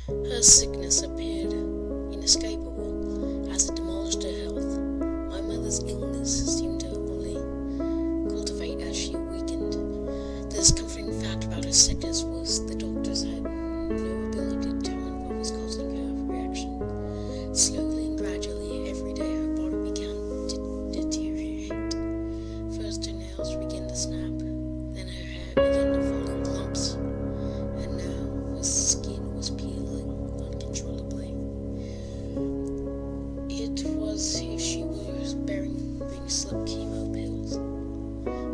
Her sickness appeared inescapable as it demolished her health. My mother's illness seemed to only cultivate as she weakened. The discomforting fact about her sickness was the doctors had no ability to determine what was causing her reaction. Slowly and gradually, every day her body began to deteriorate. First her nails began to snap, then her hair began to fall in clumps, and now her skin was peeling uncontrollably. It was as if she was being slipped chemo pills.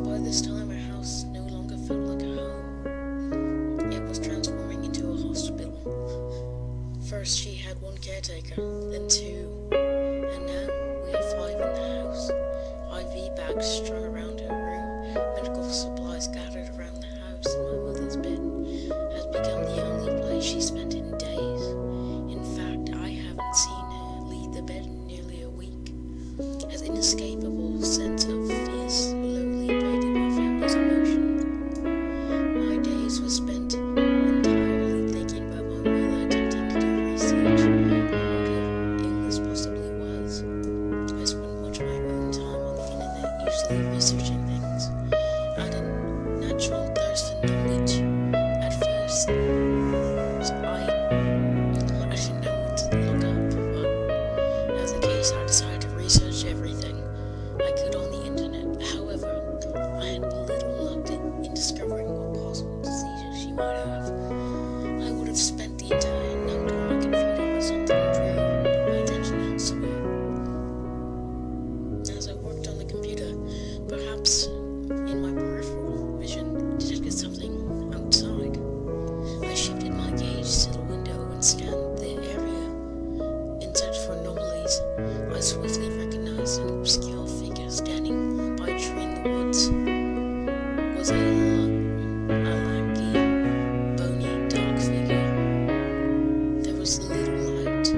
By this time her house no longer felt like a home. It was transforming into a hospital. First she had one caretaker, then two, and now we have five in the house. IV bags strung around her room, medical supplies scattered around the house, and my mother's bed has become the only place she spent in days. In fact, I haven't seen her leave the bed in nearly a week. An inescapable sense of fear slowly invaded my family's emotions. My days were spent entirely thinking about my mother, attempting to do research on what her illness possibly was. I spent much of my own time on the internet, usually researching things. I had a natural thirst for knowledge. At first, I didn't know what to look up, but as a case, I decided to research everything I could on the internet. However, I had little luck in discovering what possible diseases she might have. I would have spent the entire night on my computer, but something drew my attention elsewhere. As I worked on the computer, perhaps in my peripheral vision detected something outside. I shifted my gaze to the window and scanned the area in search for anomalies. I swiftly recognized an obscure figure standing by a tree in the woods. It was a lanky, bony, dark figure. There was little light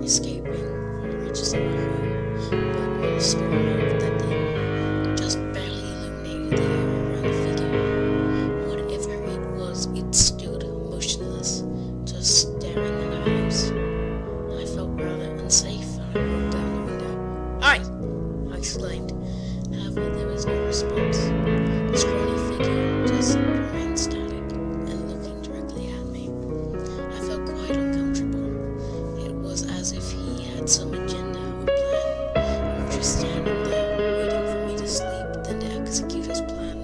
escaping from the reaches of my home, but when the storm moved that day, just barely illuminated the area around the figure. Whatever it was, it stood motionless, just staring at the house. I felt rather unsafe, and I rolled down the window. "Hi!" I exclaimed. However, there was no response. The scrawny figure just remained static and looking directly at me. I felt quite uncomfortable. It was as if he had some agenda or plan, and was just standing there, waiting for me to sleep, then to execute his plan.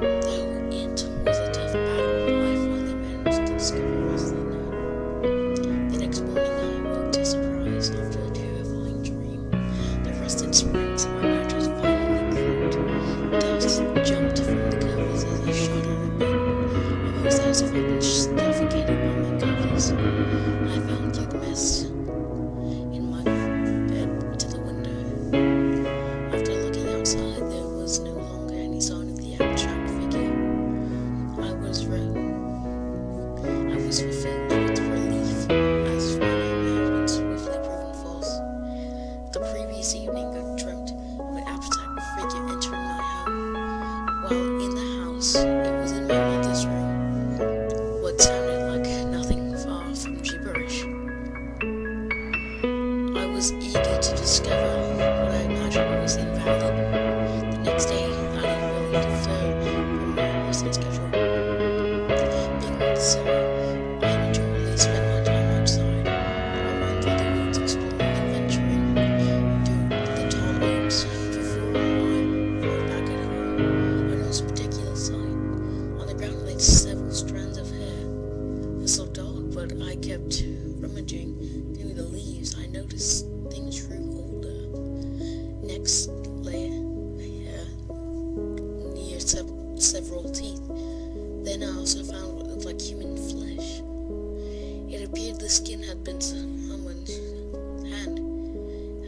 Though it was a tough battle, I finally managed to discover the rest of the night. The next morning I woke to surprise after a terrifying dream. The rusted springs of my mattress violently cracked. Dust jumped from the covers as I shot out of bed, almost as if I'd been suffocated by my covers. I found through the mess in my bed to the window. After looking outside, there was no longer any sign of the abstract figure. I was fulfilled with relief, as finding had been swiftly proven false. The previous evening I dreamt of an abstract figure entering my home. While in the house, it was in my mother's room, what sounded like nothing far from gibberish. I was eager to discover what I imagined was invalid. The next day, I didn't really defer from my recent schedule. Being in the summer, I majorly spent my time outside. I ran through the woods exploring and venturing through the tall oaks before I rode back at home. I noticed a particular sight. On the ground lay several strands of hair. It looked odd, but I kept rummaging through the leaves. I noticed things grew older. Next lay hair near several teeth. Then I also found what looked like human flesh. It appeared the skin had been someone's hand,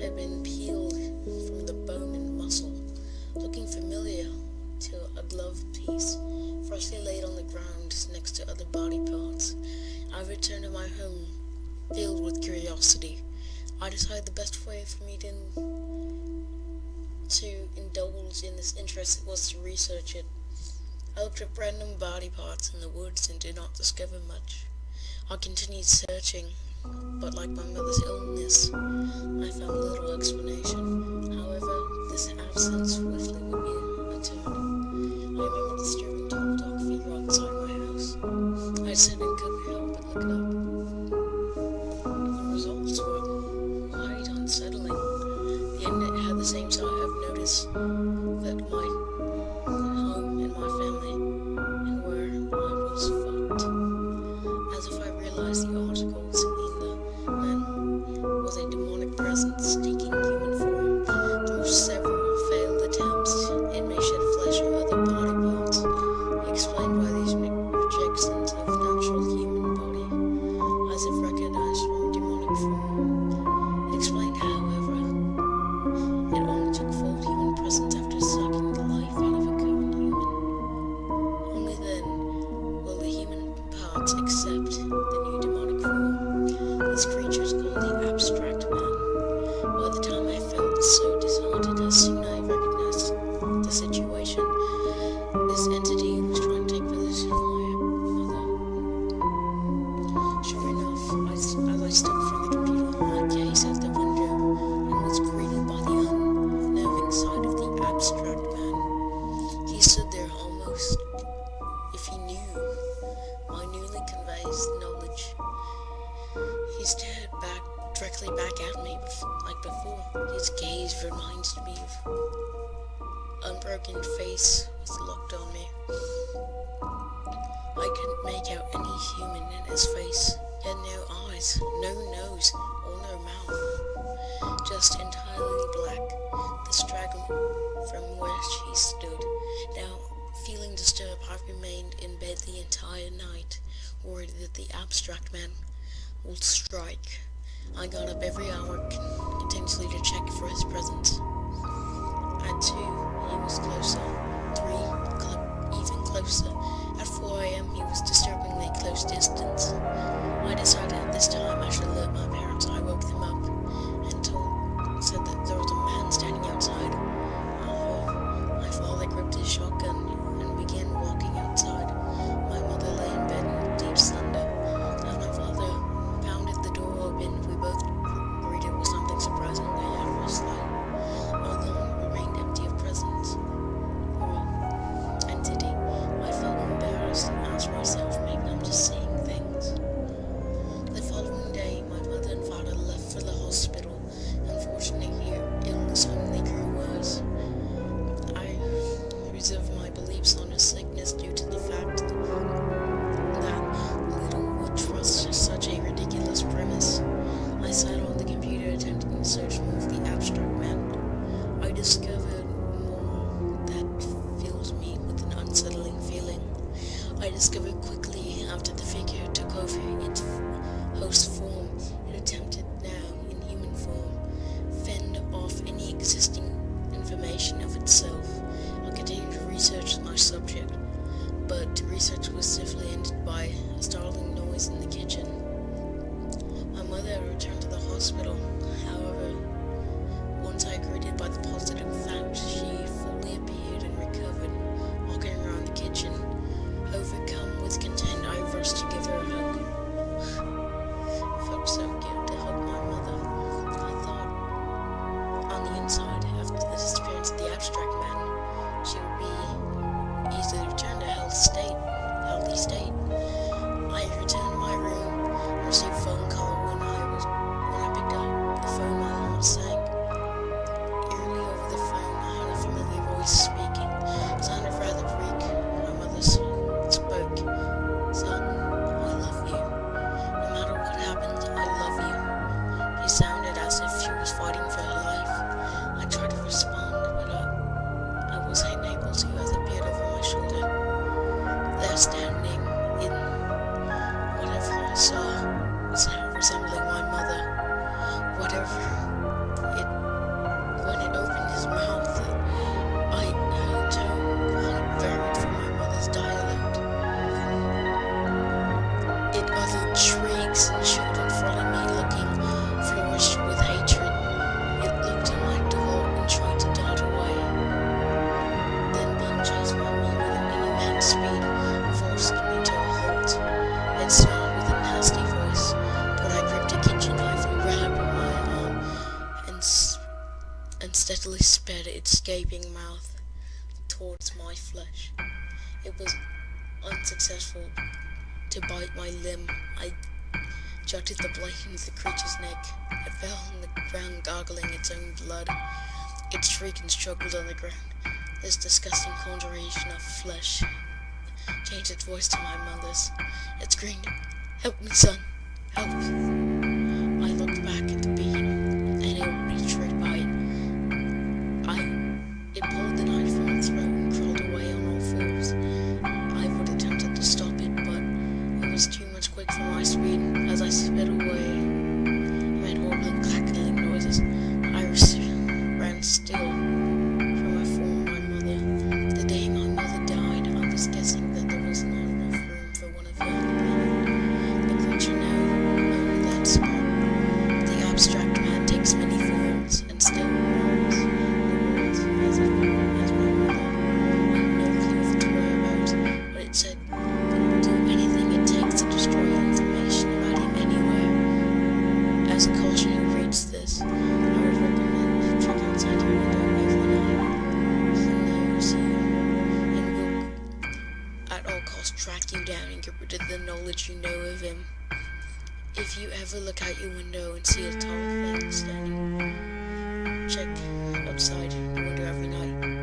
had been peeled from the bone and muscle, looking familiar to a glove piece, freshly laid on the ground next to other body parts. I returned to my home, filled with curiosity. I decided the best way for me to indulge in this interest was to research it. I looked at random body parts in the woods and did not discover much. I continued searching, but like my mother's illness, I found little explanation. However, this absence swiftly would be returned. I remember disturbing tall, dark figure outside my house. I said and couldn't help but look it up. The results were quite unsettling. The internet had the same site. I've noticed that my home and my family and where I was fucked. As if I realized the articles in the man was a demonic presence taking human form. Through several failed attempts, it may shed flesh or other body parts, explained by these rejections of natural human body, as if recognized from demonic form. It explained, however, it only took full human presence after sucking the life out of a current human. Only then will the human parts accept the new demonic form. This creature is called the Abstract Man. By the time I felt so disheartened, as soon I recognized the situation, this entity was trying to take possession of my mother. Sure enough, as I stood in front of the computer, I gazed out the window and was greeted by the unnerving sight of the Abstract Man. He stood there almost if he knew my newly conveyed knowledge. He stared directly back at me like before. His gaze reminds me of unbroken face was locked on me. I couldn't make out any human in his face. He had no eyes, no nose, or no mouth. Just entirely black, the straggling from where he stood. Now, feeling disturbed, I remained in bed the entire night, worried that the Abstract Man would strike. I got up every hour continuously to check for his presence. At 2, he was closer. 3, even closer. At 4 a.m., he was disturbingly close distance. I decided at this time I should alert my parents. I woke them up and said that there was a man standing outside. My father gripped his shotgun and began walking outside. My mother lay in bed in deep slumber. As my father pounded the door open, we both agreed it was something surprisingly out of our sight. Although it remained empty of presence or entity, I felt embarrassed and asked myself, maybe I'm just seeing things. The following day, my mother and father left for the hospital. Unfortunately, illness only grew worse. I reserved my beliefs on his sickness due to the fact that little would trust such a ridiculous premise. I sat on the computer attempting to search more of the Abstract Man. I discovered more that fills me with an unsettling feeling. I discovered quickly after the figure took over its host form, it attempted now in human form, fend off any existing information of itself. I continued to research my subject, but research was swiftly ended by a startling noise in the kitchen. My mother had returned to the hospital. However, once I greeted by the positive fact, she fully appeared and recovered, walking around the kitchen. Overcome with content, I rushed to give her a hug. It felt so good to hug my mother. I thought, on the inside, after the disappearance of the Abstract Man, she would be easily returned to healthy state. I returned to my room and received a phone call. When I picked up the phone, my heart sank. Eerily over the phone, I heard a familiar voice speaking. It sounded rather weak. My mother spoke. Son, I love you. No matter what happens, I love you. She sounded as if she was fighting for her life. I tried to respond, but I was unable to as it peered over my shoulder. There, standing in whatever I saw, was resembling my mother. When it opened his mouth, I heard a tone quite varied from my mother's dialect. It uttered shrieks and shot in front of me, looking flourished with hatred. It looked at my door and tried to dart away. Then Ben chased by me with an immense speed, forced its gaping mouth towards my flesh. It was unsuccessful to bite my limb. I jutted the blade into the creature's neck. It fell on the ground, gargling its own blood. It shrieked and struggled on the ground. This disgusting conjuration of flesh changed its voice to my mother's. It screamed, "Help me, son! Help!" I looked back at the beam, and it reached right by it. It pulled the knife from its throat and crawled away on all fours. I would have attempted to stop it, but it was too much quick for my speed. As I sped away, it made horrible crackling noises. I ran still from my form, my mother. The day my mother died, I was guessing that there was not enough room for one of them. The creature now owned that spot. The abstract man takes many forms, and still roams the world as my mother. I had no clue of its whereabouts, but it said it will do anything it takes to destroy information about him anywhere. As a caution who reads this, I would recommend check outside your window every night. He knows you, and will at all costs track you down and get rid of the knowledge you know of him. If you ever look out your window and see a tall thing standing, check outside your window every night.